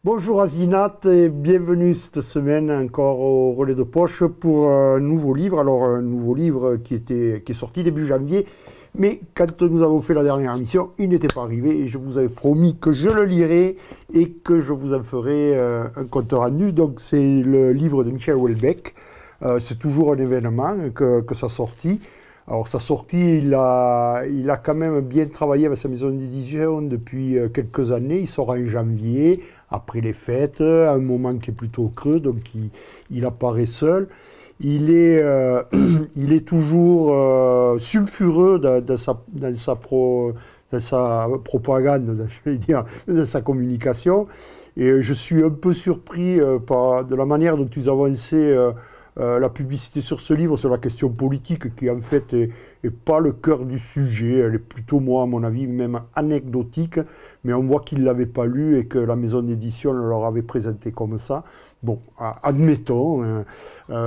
Bonjour Azinat et bienvenue cette semaine encore au Relais de Poche pour un nouveau livre. Alors un nouveau livre qui est sorti début janvier, mais quand nous avons fait la dernière émission, il n'était pas arrivé et je vous avais promis que je le lirais et que je vous en ferai un compte rendu. Donc c'est le livre de Michel Houellebecq. C'est toujours un événement que sa sortie. Alors sa sortie, il a quand même bien travaillé avec sa maison d'édition depuis quelques années. Il sort en janvier, après les fêtes, à un moment qui est plutôt creux, donc il apparaît seul. Il est, il est toujours sulfureux dans sa propagande, je vais dire, dans sa communication. Et je suis un peu surpris de la manière dont ils avançaient la publicité sur ce livre, sur la question politique, qui en fait est pas le cœur du sujet. Elle est plutôt, moi, à mon avis, même anecdotique. Mais on voit qu'ils ne l'avaient pas lu et que la maison d'édition leur avait présenté comme ça. Bon, admettons.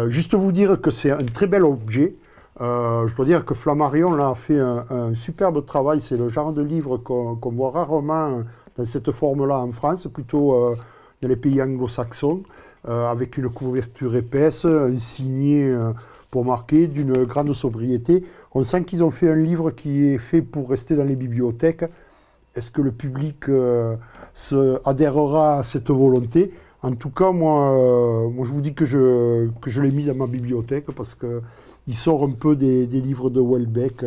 Juste vous dire que c'est un très bel objet. Je dois dire que Flammarion là, a fait un superbe travail. C'est le genre de livre qu'on voit rarement dans cette forme-là en France, plutôt dans les pays anglo-saxons, avec une couverture épaisse, un signet pour marquer, d'une grande sobriété. On sent qu'ils ont fait un livre qui est fait pour rester dans les bibliothèques. Est-ce que le public adhérera à cette volonté? En tout cas, moi, je vous dis que je l'ai mis dans ma bibliothèque parce qu'il sort un peu des livres de Houellebecq,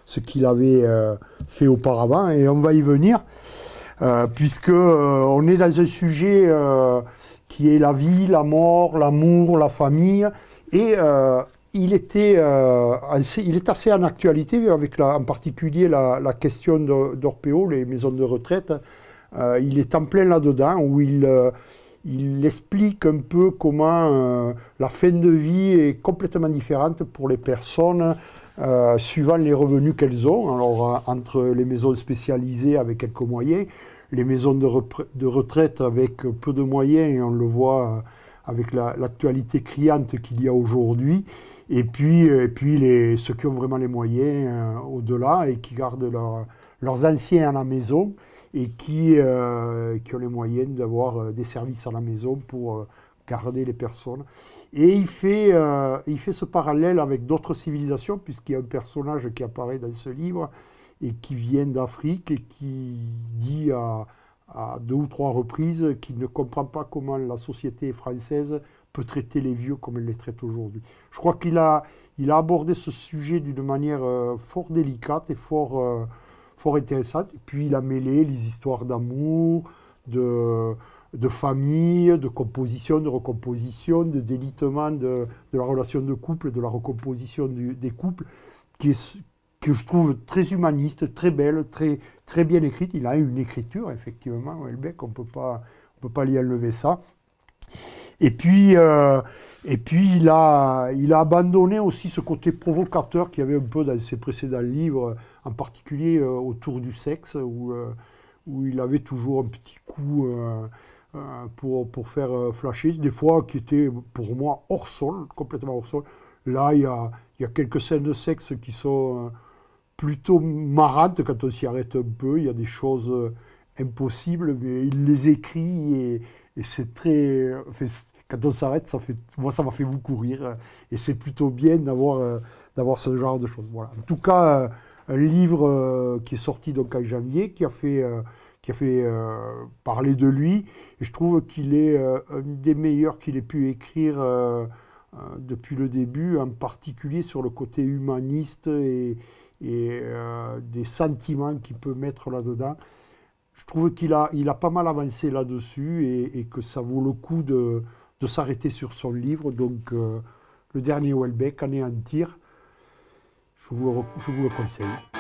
ce qu'il avait fait auparavant, et on va y venir, puisque on est dans un sujet qui est la vie, la mort, l'amour, la famille, et il est assez en actualité, avec en particulier la question d'Orpeo, les maisons de retraite. Il est en plein là-dedans, où il explique un peu comment la fin de vie est complètement différente pour les personnes, suivant les revenus qu'elles ont. Alors, entre les maisons spécialisées avec quelques moyens, les maisons de retraite avec peu de moyens, et on le voit avec l'actualité criante qu'il y a aujourd'hui, et puis ceux qui ont vraiment les moyens au-delà et qui gardent leurs anciens à la maison et qui ont les moyens d'avoir des services à la maison pour garder les personnes. Et il fait ce parallèle avec d'autres civilisations, puisqu'il y a un personnage qui apparaît dans ce livre et qui vient d'Afrique et qui dit à deux ou trois reprises qu'il ne comprend pas comment la société française peut traiter les vieux comme elle les traite aujourd'hui. Je crois qu'il a abordé ce sujet d'une manière fort délicate et fort intéressante. Et puis il a mêlé les histoires d'amour, de famille, de composition, de recomposition, de délitement de la relation de couple, de la recomposition des couples, que je trouve très humaniste, très belle, très bien écrite. Il a une écriture, effectivement, Houellebecq, on ne peut pas lui enlever ça. Et puis il a abandonné aussi ce côté provocateur qu'il y avait un peu dans ses précédents livres, en particulier autour du sexe, où il avait toujours un petit coup pour faire flasher, des fois qui étaient pour moi hors sol, complètement hors sol. Là, il y a quelques scènes de sexe qui sont plutôt marrantes quand on s'y arrête un peu. Il y a des choses impossibles, mais il les écrit et c'est très... quand on s'arrête, moi ça m'a fait beaucoup rire et c'est plutôt bien d'avoir ce genre de choses. Voilà. En tout cas, un livre qui est sorti donc en janvier, qui a fait parler de lui, et je trouve qu'il est un des meilleurs qu'il ait pu écrire depuis le début, en particulier sur le côté humaniste et des sentiments qu'il peut mettre là-dedans. Je trouve qu'il a pas mal avancé là-dessus et que ça vaut le coup de s'arrêter sur son livre. Donc, le dernier Houellebecq, Anéantir, je vous le conseille.